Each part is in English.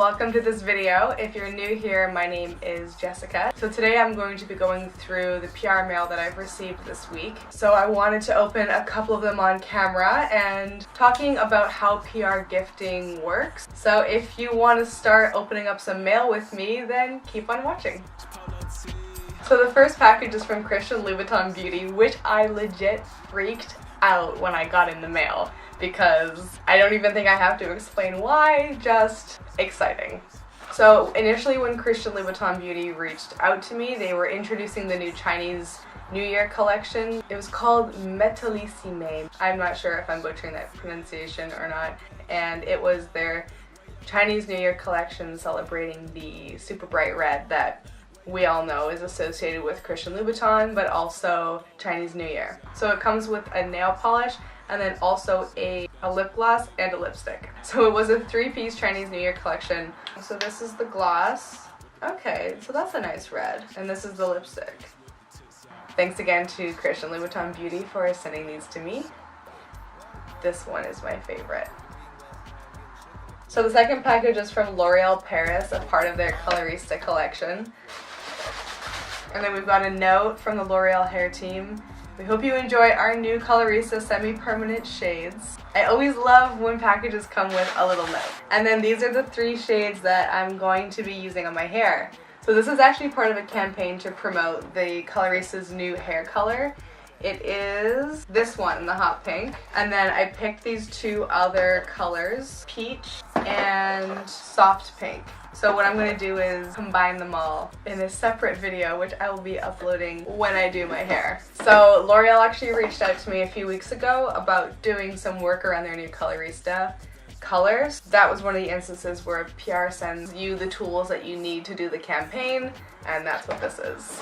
welcome to this video. If you're new here, my name is Jessica. So today I'm going to be going through the PR mail that I've received this week. So I wanted to open a couple of them on camera and talking about how PR gifting works. So if you want to start opening up some mail with me, then keep on watching. So the first package is from Christian Louboutin Beauty, which I legit freaked out when I got in the mail, because I don't even think I have to explain why, just exciting. So initially when Christian Louboutin Beauty reached out to me, they were introducing the new Chinese New Year collection. It was called Metallissime. I'm not sure if I'm butchering that pronunciation or not. And it was their Chinese New Year collection celebrating the super bright red that we all know is associated with Christian Louboutin, but also Chinese New Year. So it comes with a nail polish and then also a lip gloss and a lipstick. So it was a 3-piece Chinese New Year collection. So this is the gloss. Okay, so that's a nice red. And this is the lipstick. Thanks again to Christian Louboutin Beauty for sending these to me. This one is my favorite. So the second package is from L'Oreal Paris, a part of their Colorista collection. And then we've got a note from the L'Oreal hair team. We hope you enjoy our new Colorista semi-permanent shades. I always love when packages come with a little note. And then these are the 3 shades that I'm going to be using on my hair. So this is actually part of a campaign to promote the Colorista's new hair color. It is this one, the hot pink. And then I picked these 2 other colors, peach and soft pink. So what I'm going to do is combine them all in a separate video, which I will be uploading when I do my hair. So L'Oreal actually reached out to me a few weeks ago about doing some work around their new Colorista colors. That was one of the instances where PR sends you the tools that you need to do the campaign, and that's what this is.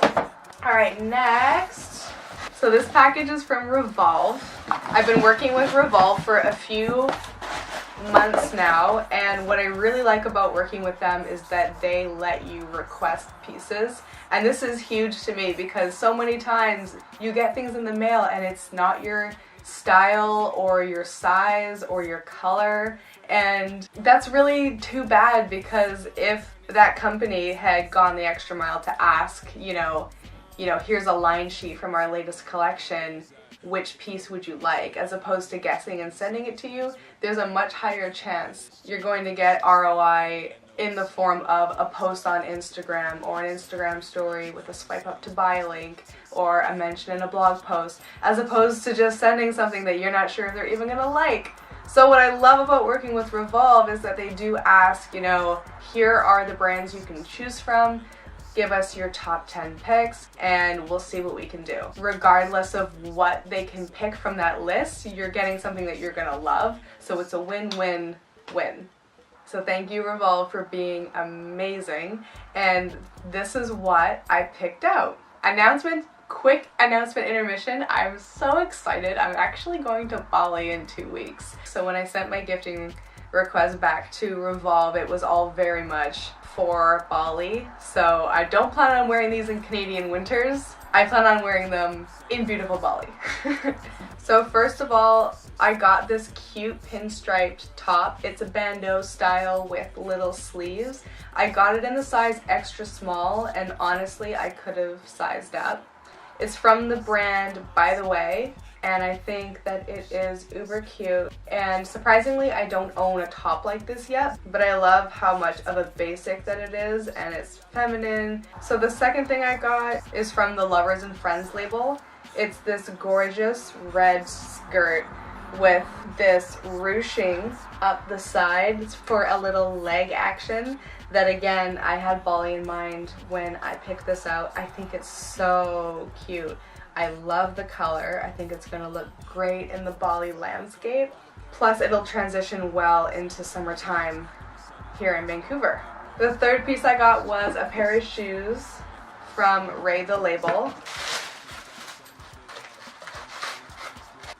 Alright, next. So this package is from REVOLVE. I've been working with REVOLVE for a few months now, and what I really like about working with them is that they let you request pieces. And this is huge to me because so many times you get things in the mail and it's not your style or your size or your color, and that's really too bad, because if that company had gone the extra mile to ask, you know, here's a line sheet from our latest collection, which piece would you like, as opposed to guessing and sending it to you, there's a much higher chance you're going to get ROI in the form of a post on Instagram or an Instagram story with a swipe up to buy link or a mention in a blog post, as opposed to just sending something that you're not sure if they're even gonna like. So what I love about working with REVOLVE is that they do ask, here are the brands you can choose from. Give us your top 10 picks and we'll see what we can do. Regardless of what they can pick from that list, you're getting something that you're gonna love. So it's a win-win-win. So thank you, REVOLVE, for being amazing. And this is what I picked out. Quick announcement intermission. I'm so excited. I'm actually going to Bali in 2 weeks. So when I sent my gifting request back to REVOLVE, it was all very much for Bali. So I don't plan on wearing these in Canadian winters. I plan on wearing them in beautiful Bali. So first of all, I got this cute pinstriped top. It's a bandeau style with little sleeves. I got it in the size extra small, and honestly I could have sized up. It's from the brand By the Way, and I think that it is uber cute. And surprisingly, I don't own a top like this yet, but I love how much of a basic that it is, and it's feminine. So the second thing I got is from the Lovers and Friends label. It's this gorgeous red skirt with this ruching up the sides for a little leg action. That again, I had Bali in mind when I picked this out. I think it's so cute. I love the color. I think it's gonna look great in the Bali landscape. Plus it'll transition well into summertime here in Vancouver. The third piece I got was a pair of shoes from Ray the Label.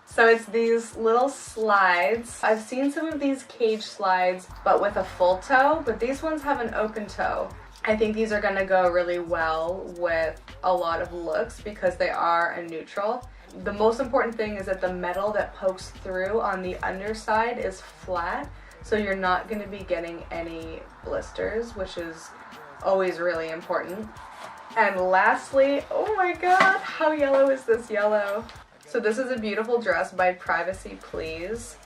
So it's these little slides. I've seen some of these cage slides but with a full toe, but these ones have an open toe. I think these are gonna go really well with a lot of looks because they are a neutral. The most important thing is that the metal that pokes through on the underside is flat, so you're not going to be getting any blisters, which is always really important. And lastly, oh my god, how yellow is this yellow? So this is a beautiful dress by Privacy Please.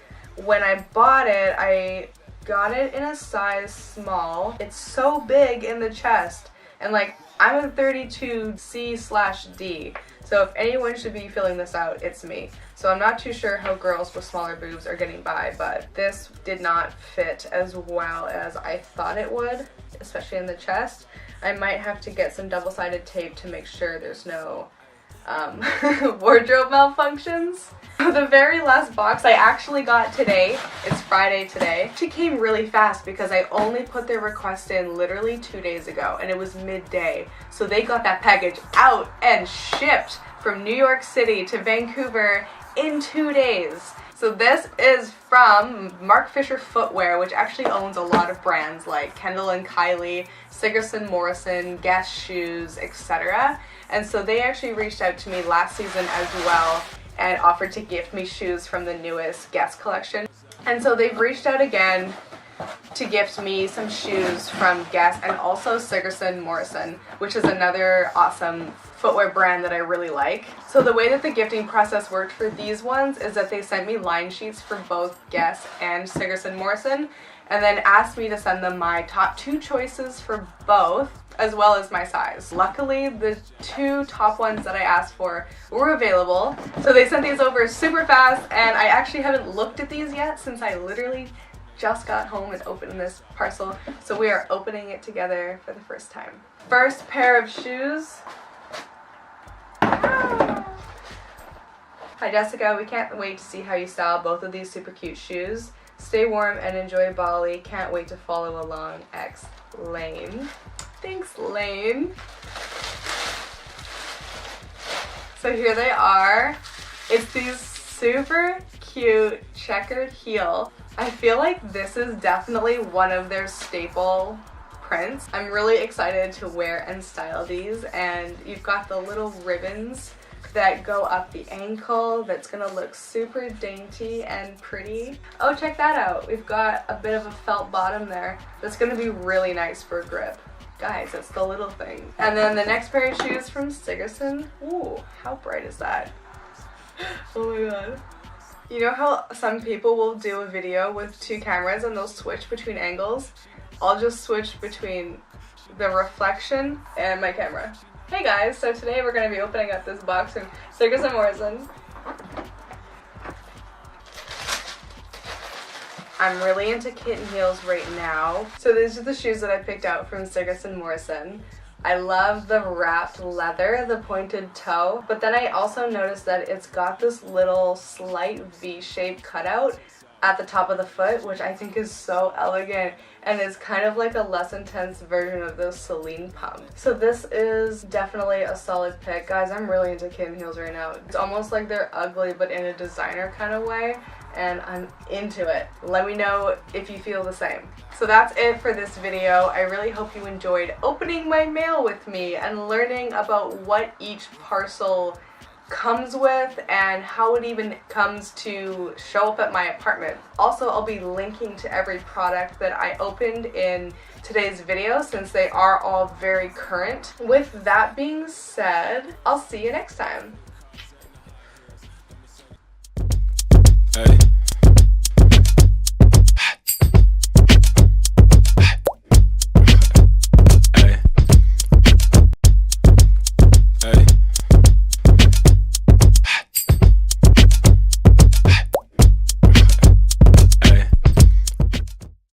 When I bought it, I got it in a size small. It's so big in the chest, and like, I'm a 32C/D, so if anyone should be filling this out, it's me. So I'm not too sure how girls with smaller boobs are getting by, but this did not fit as well as I thought it would, especially in the chest. I might have to get some double-sided tape to make sure there's no wardrobe malfunctions. The very last box I actually got today, it's Friday today. She came really fast because I only put their request in literally 2 days ago, and it was midday. So they got that package out and shipped from New York City to Vancouver in 2 days. So this is from Marc Fisher Footwear, which actually owns a lot of brands like Kendall and Kylie, Sigerson Morrison, Guess Shoes, etc. And so they actually reached out to me last season as well and offered to gift me shoes from the newest Guess collection. And so they've reached out again to gift me some shoes from Guess and also Sigerson Morrison, which is another awesome footwear brand that I really like. So the way that the gifting process worked for these ones is that they sent me line sheets for both Guess and Sigerson Morrison, and then asked me to send them my top 2 choices for both, as well as my size. Luckily, the 2 top ones that I asked for were available, so they sent these over super fast, and I actually haven't looked at these yet since I literally just got home and opened this parcel, so we are opening it together for the first time. First pair of shoes. Hi Jessica, we can't wait to see how you style both of these super cute shoes. Stay warm and enjoy Bali. Can't wait to follow along. X Lane. Thanks, Lane. So here they are. It's these super cute checkered heel. I feel like this is definitely one of their staple prints. I'm really excited to wear and style these, and you've got the little ribbons that go up the ankle that's gonna look super dainty and pretty. Oh, check that out. We've got a bit of a felt bottom there that's gonna be really nice for grip. Guys, it's the little thing. And then the next pair of shoes from Sigerson. Ooh, how bright is that? Oh my god. You know how some people will do a video with 2 cameras and they'll switch between angles? I'll just switch between the reflection and my camera. Hey guys, so today we're going to be opening up this box from Sigerson Morrison. I'm really into kitten heels right now. So these are the shoes that I picked out from Sigerson Morrison. I love the wrapped leather, the pointed toe, but then I also noticed that it's got this little slight V-shaped cutout at the top of the foot, which I think is so elegant and is kind of like a less intense version of the Celine pump. So this is definitely a solid pick. Guys, I'm really into kitten heels right now. It's almost like they're ugly but in a designer kind of way, and I'm into it. Let me know if you feel the same. So that's it for this video. I really hope you enjoyed opening my mail with me and learning about what each parcel comes with and how it even comes to show up at my apartment. Also, I'll be linking to every product that I opened in today's video since they are all very current. With that being said, I'll see you next time. Hey.